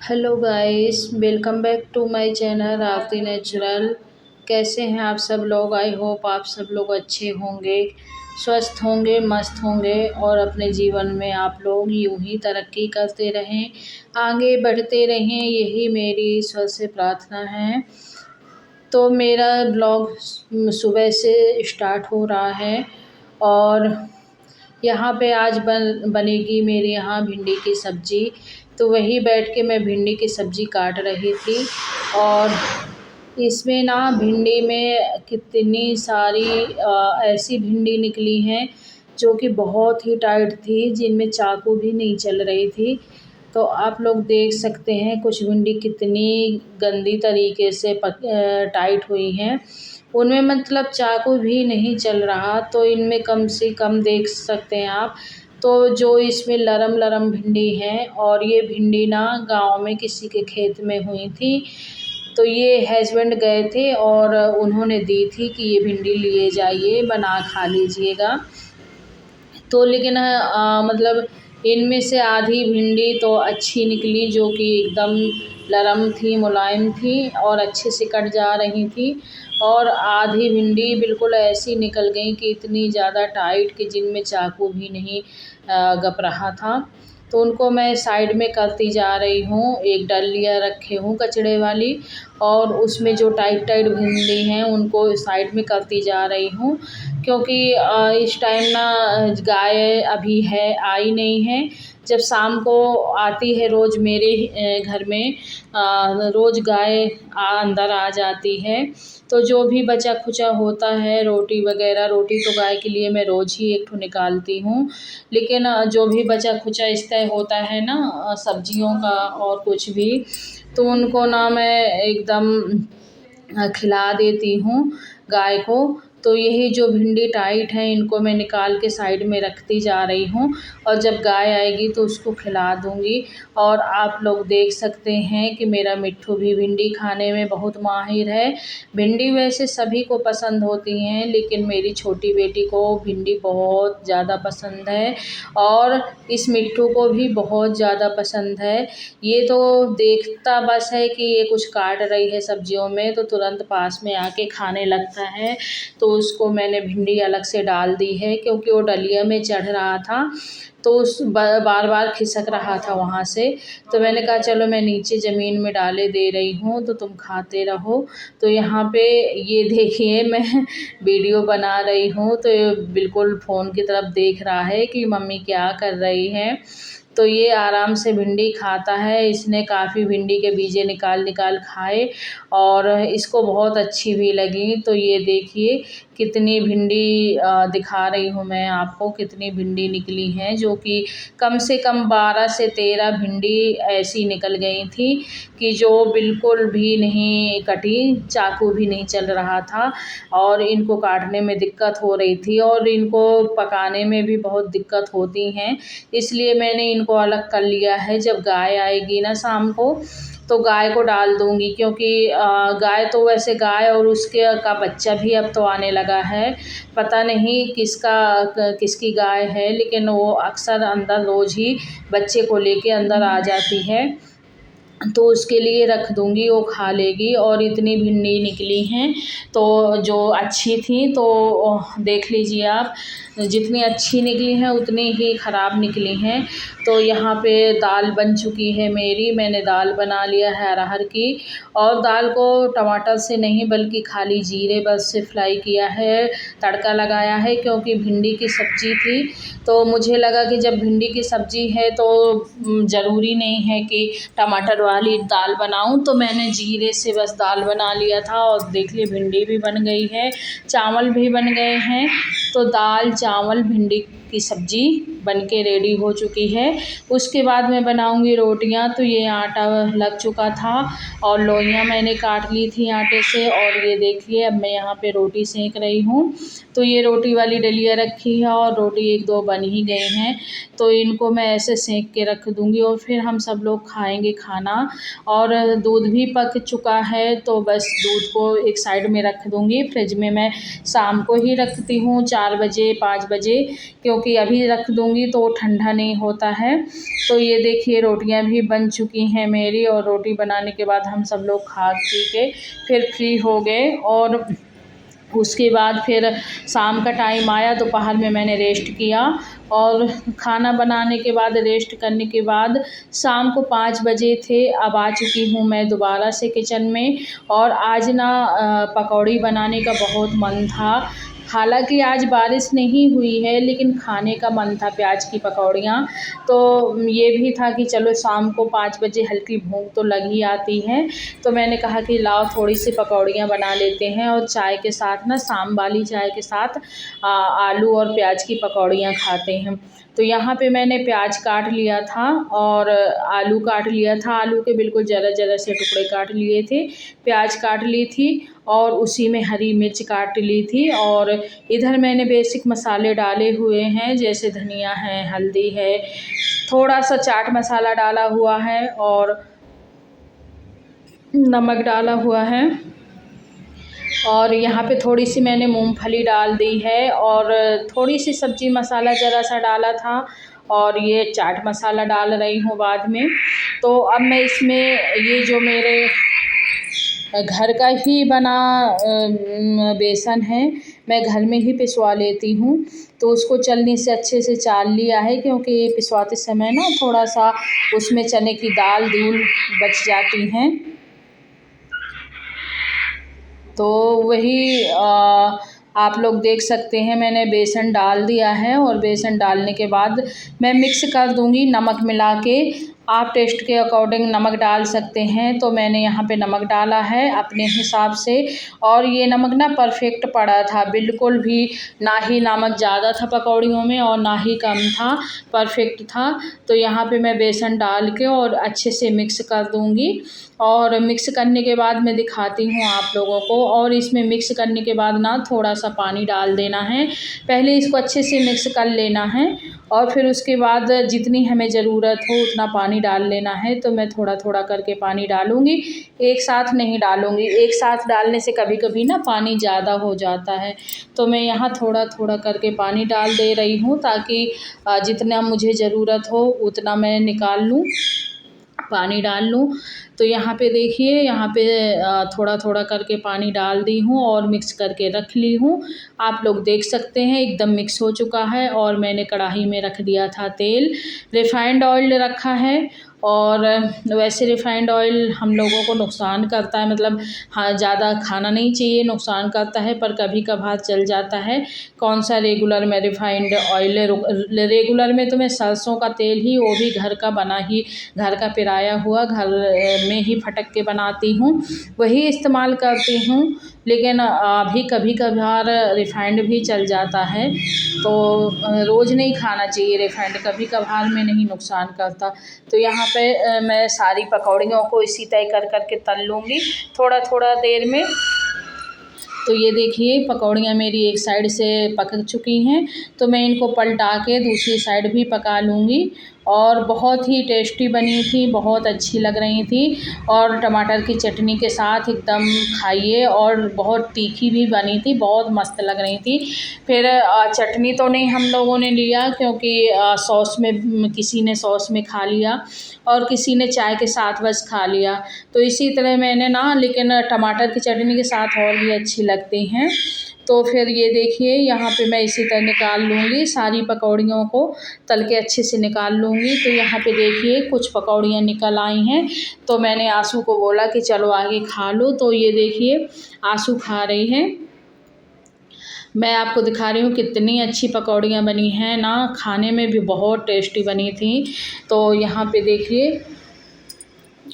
Hello guys, welcome back to my channel Aarti natural. कैसे हैं आप सब लोग? आई होप आप सब लोग अच्छे होंगे, स्वस्थ होंगे, मस्त होंगे और अपने जीवन में आप लोग यूं ही तरक्की करते रहें, आगे बढ़ते रहें, यही मेरी ईश्वर से प्रार्थना है। तो मेरा ब्लॉग सुबह से स्टार्ट हो रहा है और यहाँ पे आज बनेगी मेरे यहाँ भिंडी की सब्ज़ी। तो वही बैठ के मैं भिंडी की सब्ज़ी काट रही थी और इसमें ना भिंडी में कितनी सारी ऐसी भिंडी निकली हैं जो कि बहुत ही टाइट थी, जिनमें चाकू भी नहीं चल रही थी। तो आप लोग देख सकते हैं कुछ भिंडी कितनी गंदी तरीके से टाइट हुई हैं, उनमें मतलब चाकू भी नहीं चल रहा। तो इनमें कम से कम देख सकते हैं आप, तो जो इसमें लरम लरम भिंडी है, और ये भिंडी ना गांव में किसी के खेत में हुई थी। तो ये हस्बैंड गए थे और उन्होंने दी थी कि ये भिंडी लिए जाइए, बना खा लीजिएगा। तो लेकिन मतलब इनमें से आधी भिंडी तो अच्छी निकली, जो कि एकदम नरम थी, मुलायम थी और अच्छे से कट जा रही थी, और आधी भिंडी बिल्कुल ऐसी निकल गई कि इतनी ज़्यादा टाइट कि जिनमें चाकू भी नहीं गप रहा था। तो उनको मैं साइड में करती जा रही हूँ। एक डलिया रखे हूँ कचड़े वाली, और उसमें जो टाइट टाइट भिंडी हैं उनको साइड में करती जा रही हूँ, क्योंकि इस टाइम ना गाय अभी है, आई नहीं है। जब शाम को आती है रोज़ मेरे घर में, रोज़ गाय अंदर आ जाती है। तो जो भी बचा खुचा होता है, रोटी वगैरह, रोटी तो गाय के लिए मैं रोज़ ही एक ठो निकालती हूँ, लेकिन जो भी बचा खुचा इस्तें होता है ना सब्जियों का और कुछ भी, तो उनको ना मैं एकदम खिला देती हूँ गाय को। तो यही जो भिंडी टाइट है इनको मैं निकाल के साइड में रखती जा रही हूँ, और जब गाय आएगी तो उसको खिला दूँगी। और आप लोग देख सकते हैं कि मेरा मिट्ठू भी भिंडी खाने में बहुत माहिर है। भिंडी वैसे सभी को पसंद होती हैं, लेकिन मेरी छोटी बेटी को भिंडी बहुत ज़्यादा पसंद है, और इस मिट्ठू को भी बहुत ज़्यादा पसंद है। ये तो देखता बस है कि ये कुछ काट रही है सब्जियों में, तो तुरंत पास में आके खाने लगता है। तो उसको मैंने भिंडी अलग से डाल दी है, क्योंकि वो डलिया में चढ़ रहा था, तो उस बार बार खिसक रहा था वहाँ से। तो मैंने कहा चलो मैं नीचे ज़मीन में डाले दे रही हूँ, तो तुम खाते रहो। तो यहाँ पे ये देखिए मैं वीडियो बना रही हूँ, तो ये बिल्कुल फ़ोन की तरफ देख रहा है कि मम्मी क्या कर रही हैं। तो ये आराम से भिंडी खाता है। इसने काफ़ी भिंडी के बीजे निकाल निकाल खाए और इसको बहुत अच्छी भी लगी। तो ये देखिए कितनी भिंडी दिखा रही हूँ मैं आपको, कितनी भिंडी निकली हैं, जो कि कम से कम 12 से 13 भिंडी ऐसी निकल गई थी कि जो बिल्कुल भी नहीं कटी, चाकू भी नहीं चल रहा था, और इनको काटने में दिक्कत हो रही थी, और इनको पकाने में भी बहुत दिक्कत होती हैं। इसलिए मैंने इनको अलग कर लिया है। जब गाय आएगी ना शाम को, तो गाय को डाल दूँगी, क्योंकि गाय तो वैसे गाय और उसके का बच्चा भी अब तो आने लगा है। पता नहीं किसकी गाय है, लेकिन वो अक्सर अंदर रोज़ ही बच्चे को लेके अंदर आ जाती है। तो उसके लिए रख दूँगी, वो खा लेगी। और इतनी भिंडी निकली हैं, तो जो अच्छी थी तो देख लीजिए आप, जितनी अच्छी निकली हैं उतनी ही ख़राब निकली हैं। तो यहाँ पे दाल बन चुकी है मेरी। मैंने दाल बना लिया है अरहर की, और दाल को टमाटर से नहीं बल्कि खाली जीरे बस से फ्राई किया है, तड़का लगाया है, क्योंकि भिंडी की सब्ज़ी थी। तो मुझे लगा कि जब भिंडी की सब्ज़ी है तो ज़रूरी नहीं है कि टमाटर वाली दाल बनाऊं, तो मैंने जीरे से बस दाल बना लिया था। और देख ली भिंडी भी बन गई है, चावल भी बन गए हैं। तो दाल चावल भिंडी की सब्ज़ी बनके रेडी हो चुकी है। उसके बाद मैं बनाऊंगी रोटियां। तो ये आटा लग चुका था और लोइयां मैंने काट ली थी आटे से, और ये देखिए अब मैं यहाँ पे रोटी सेक रही हूँ। तो ये रोटी वाली डलिया रखी है और रोटी 1-2 बन ही गई हैं, तो इनको मैं ऐसे सेक के रख दूँगी, और फिर हम सब लोग खाएंगे खाना। और दूध भी पक चुका है, तो बस दूध को एक साइड में रख दूँगी। फ्रिज में मैं शाम को ही रखती हूँ 4 बजे 5 बजे, क्योंकि क्योंकि अभी रख दूँगी तो ठंडा नहीं होता है। तो ये देखिए रोटियां भी बन चुकी हैं मेरी, और रोटी बनाने के बाद हम सब लोग खा पी के फिर फ्री हो गए। और उसके बाद फिर शाम का टाइम आया, दोपहर में मैंने रेस्ट किया, और खाना बनाने के बाद रेस्ट करने के बाद शाम को 5 बजे थे। अब आ चुकी हूँ मैं दोबारा से किचन में, और आज ना पकौड़ी बनाने का बहुत मन था। हालांकि आज बारिश नहीं हुई है, लेकिन खाने का मन था प्याज की पकौड़ियाँ। तो ये भी था कि चलो शाम को 5 बजे हल्की भूख तो लग ही आती है, तो मैंने कहा कि लाओ थोड़ी सी पकौड़ियाँ बना लेते हैं, और चाय के साथ ना, शाम वाली चाय के साथ आलू और प्याज की पकौड़ियाँ खाते हैं। तो यहाँ पे मैंने प्याज काट लिया था और आलू काट लिया था। आलू के बिल्कुल ज़रा ज़रा से टुकड़े काट लिए थे, प्याज काट ली थी, और उसी में हरी मिर्च काट ली थी। और इधर मैंने बेसिक मसाले डाले हुए हैं, जैसे धनिया है, हल्दी है, थोड़ा सा चाट मसाला डाला हुआ है, और नमक डाला हुआ है, और यहाँ पे थोड़ी सी मैंने मूंगफली डाल दी है, और थोड़ी सी सब्जी मसाला ज़रा सा डाला था, और ये चाट मसाला डाल रही हूँ बाद में। तो अब मैं इसमें ये जो मेरे घर का ही बना बेसन है, मैं घर में ही पिसवा लेती हूँ। तो उसको चलनी से अच्छे से चाल लिया है, क्योंकि पिसवाते समय ना थोड़ा सा उसमें चने की दाल धूल बच जाती हैं। तो वही आप लोग देख सकते हैं, मैंने बेसन डाल दिया है, और बेसन डालने के बाद मैं मिक्स कर दूंगी नमक मिला के। आप टेस्ट के अकॉर्डिंग नमक डाल सकते हैं, तो मैंने यहाँ पे नमक डाला है अपने हिसाब से, और ये नमक ना परफेक्ट पड़ा था, बिल्कुल भी ना ही नमक ज़्यादा था पकौड़ियों में और ना ही कम था, परफेक्ट था। तो यहाँ पे मैं बेसन डाल के और अच्छे से मिक्स कर दूँगी, और मिक्स करने के बाद मैं दिखाती हूँ आप लोगों को। और इसमें मिक्स करने के बाद ना थोड़ा सा पानी डाल देना है, पहले इसको अच्छे से मिक्स कर लेना है, और फिर उसके बाद जितनी हमें ज़रूरत हो उतना पानी डाल लेना है। तो मैं थोड़ा थोड़ा करके पानी डालूँगी, एक साथ नहीं डालूँगी। एक साथ डालने से कभी कभी ना पानी ज़्यादा हो जाता है, तो मैं यहाँ थोड़ा थोड़ा करके पानी डाल दे रही हूँ, ताकि जितना मुझे ज़रूरत हो उतना मैं निकाल लूँ, पानी डाल लूँ। तो यहाँ पे देखिए, यहाँ पे थोड़ा थोड़ा करके पानी डाल दी हूँ और मिक्स करके रख ली हूँ। आप लोग देख सकते हैं एकदम मिक्स हो चुका है, और मैंने कढ़ाई में रख दिया था तेल, रिफ़ाइंड ऑयल रखा है। और वैसे रिफ़ाइंड ऑयल हम लोगों को नुकसान करता है, मतलब हाँ ज़्यादा खाना नहीं चाहिए, नुकसान करता है, पर कभी कभार चल जाता है। कौन सा रेगुलर में रिफ़ाइंड ऑयल, रेगुलर में तो मैं सरसों का तेल ही, वो भी घर का बना ही, घर का पेराया हुआ, घर में ही फटक के बनाती हूँ, वही इस्तेमाल करती हूँ। लेकिन अभी कभी कभार रिफ़ाइंड भी चल जाता है, तो रोज़ नहीं खाना चाहिए रिफ़ाइंड, कभी कभार में नहीं नुकसान करता। तो यहाँ पे मैं सारी पकौड़ियों को इसी तरह कर के तल लूँगी थोड़ा थोड़ा देर में। तो ये देखिए पकौड़ियाँ मेरी एक साइड से पक चुकी हैं, तो मैं इनको पलटा के दूसरी साइड भी पका लूँगी। और बहुत ही टेस्टी बनी थी, बहुत अच्छी लग रही थी, और टमाटर की चटनी के साथ एकदम खाइए, और बहुत तीखी भी बनी थी, बहुत मस्त लग रही थी। फिर चटनी तो नहीं हम लोगों ने लिया, क्योंकि सॉस में किसी ने सॉस में खा लिया, और किसी ने चाय के साथ बस खा लिया। तो इसी तरह मैंने ना, लेकिन टमाटर की चटनी के साथ और भी अच्छी लगती हैं। तो फिर ये देखिए यहाँ पे मैं इसी तरह निकाल लूँगी, सारी पकौड़ियों को तल के अच्छे से निकाल लूँगी। तो यहाँ पे देखिए कुछ पकौड़ियाँ निकल आई हैं, तो मैंने आंसू को बोला कि चलो आगे खा लो। तो ये देखिए आंसू खा रही हैं, मैं आपको दिखा रही हूँ कितनी अच्छी पकौड़ियाँ बनी हैं ना, खाने में भी बहुत टेस्टी बनी थी। तो यहाँ पे देखिए,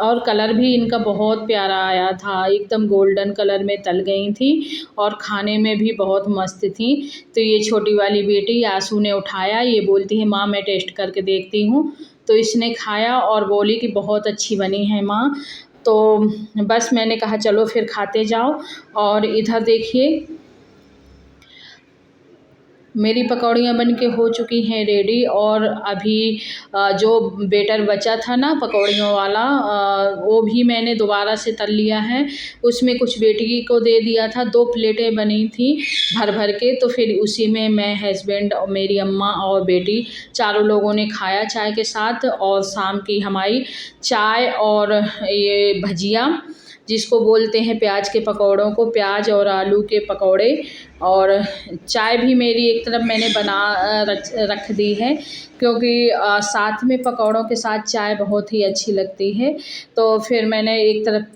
और कलर भी इनका बहुत प्यारा आया था, एकदम गोल्डन कलर में तल गई थी, और खाने में भी बहुत मस्त थी। तो ये छोटी वाली बेटी आंसू ने उठाया, ये बोलती है माँ मैं टेस्ट करके देखती हूँ। तो इसने खाया और बोली कि बहुत अच्छी बनी है माँ। तो बस मैंने कहा चलो फिर खाते जाओ। और इधर देखिए मेरी पकौड़ियाँ बन के हो चुकी हैं रेडी। और अभी जो बेटर बचा था ना पकौड़ियों वाला, वो भी मैंने दोबारा से तल लिया है। उसमें कुछ बेटी को दे दिया था, 2 प्लेटें बनी थी भर भर के। तो फिर उसी में मैं, हस्बैंड और मेरी अम्मा और बेटी चारों लोगों ने खाया चाय के साथ। और शाम की हमारी चाय और ये भजिया, जिसको बोलते हैं प्याज के पकौड़ों को, प्याज और आलू के पकौड़े। और चाय भी मेरी एक तरफ मैंने रख दी है, क्योंकि साथ में पकौड़ों के साथ चाय बहुत ही अच्छी लगती है। तो फिर मैंने एक तरफ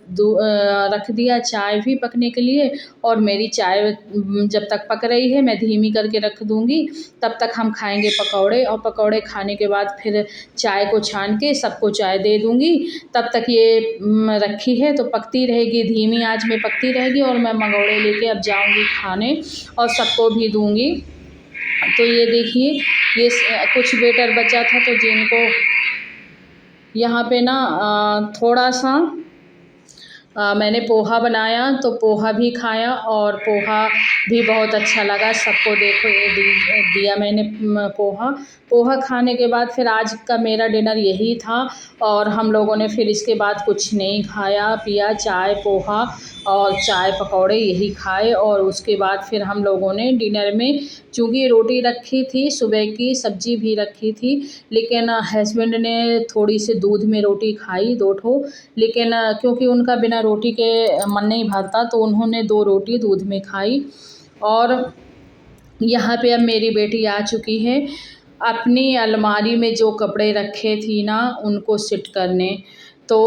रख दिया चाय भी पकने के लिए। और मेरी चाय जब तक पक रही है मैं धीमी करके रख दूँगी, तब तक हम खाएंगे पकौड़े। और पकौड़े खाने के बाद फिर चाय को छान के सबको चाय दे दूँगी। तब तक ये रखी है तो पकती रहेगी, धीमी आंच में पकती रहेगी। और मैं मंगोड़े लेके अब जाऊँगी खाने और सबको भी दूँगी। तो ये देखिए, ये कुछ बेटर बचा था, तो जिनको यहाँ पे ना थोड़ा सा मैंने पोहा बनाया, तो पोहा भी खाया और पोहा भी बहुत अच्छा लगा सबको। देखो ये दिया मैंने पोहा खाने के बाद फिर आज का मेरा डिनर यही था। और हम लोगों ने फिर इसके बाद कुछ नहीं खाया पिया, चाय पोहा और चाय पकौड़े यही खाए। और उसके बाद फिर हम लोगों ने डिनर में, चूँकि रोटी रखी थी, सुबह की सब्ज़ी भी रखी थी, लेकिन हस्बैंड ने थोड़ी सी दूध में रोटी खाई 2 ठो। लेकिन क्योंकि उनका बिना रोटी के मन नहीं भरता, तो उन्होंने 2 रोटी दूध में खाई। और यहाँ पे अब मेरी बेटी आ चुकी है अपनी अलमारी में जो कपड़े रखे थी ना उनको सेट करने। तो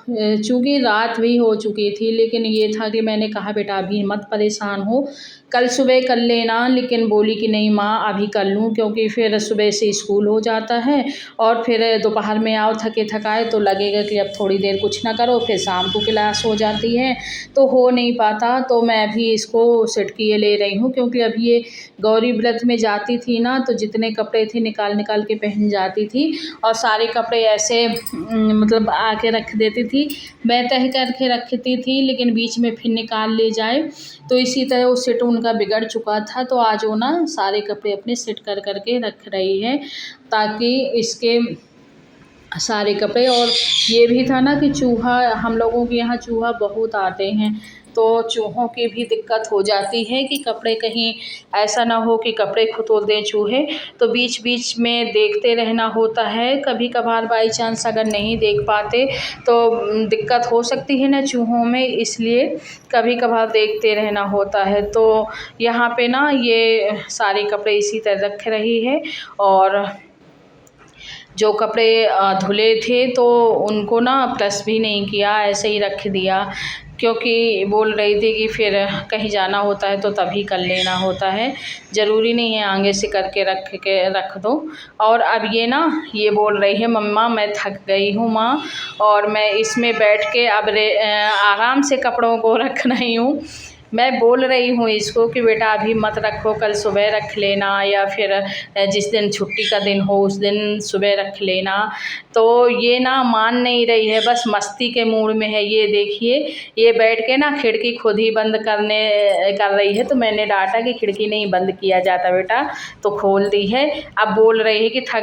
चूँकि रात भी हो चुकी थी, लेकिन ये था कि मैंने कहा बेटा अभी मत परेशान हो, कल सुबह कर लेना। लेकिन बोली कि नहीं माँ अभी कर लूँ, क्योंकि फिर सुबह से स्कूल हो जाता है और फिर दोपहर में आओ थके थकाए तो लगेगा कि अब थोड़ी देर कुछ ना करो, फिर शाम को क्लास हो जाती है तो हो नहीं पाता। तो मैं अभी इसको सेट किए ले रही हूँ, क्योंकि अभी ये गौरी व्रत में जाती थी ना, तो जितने कपड़े थे निकाल निकाल के पहन जाती थी। और सारे कपड़े ऐसे मतलब आके रख देती थी, मैं तह करके रखती थी, लेकिन बीच में फिर निकाल ले जाए। तो इसी तरह वो सेट उनका बिगड़ चुका था। तो आज वो ना सारे कपड़े अपने सेट कर करके रख रही है, ताकि इसके सारे कपड़े। और ये भी था ना कि चूहा, हम लोगों के यहाँ चूहा बहुत आते हैं, तो चूहों की भी दिक्कत हो जाती है कि कपड़े कहीं ऐसा ना हो कि कपड़े खुतोड़ दें चूहे। तो बीच बीच में देखते रहना होता है, कभी कभार बाई चांस अगर नहीं देख पाते तो दिक्कत हो सकती है ना चूहों में, इसलिए कभी कभार देखते रहना होता है। तो यहाँ पे ना ये सारे कपड़े इसी तरह रख रही है। और जो कपड़े धुले थे तो उनको ना प्रेस भी नहीं किया, ऐसे ही रख दिया, क्योंकि बोल रही थी कि फिर कहीं जाना होता है तो तभी कर लेना होता है, ज़रूरी नहीं है आगे से करके रख दो। और अब ये ना ये बोल रही है मम्मा मैं थक गई हूँ माँ, और मैं इसमें बैठ के अब आराम से कपड़ों को रख रही हूँ। मैं बोल रही हूँ इसको कि बेटा अभी मत रखो, कल सुबह रख लेना, या फिर जिस दिन छुट्टी का दिन हो उस दिन सुबह रख लेना। तो ये ना मान नहीं रही है, बस मस्ती के मूड में है। ये देखिए, ये बैठ के ना खिड़की खुद ही बंद कर रही है। तो मैंने डांटा कि खिड़की नहीं बंद किया जाता बेटा, तो खोल दी है। अब बोल रही है कि थक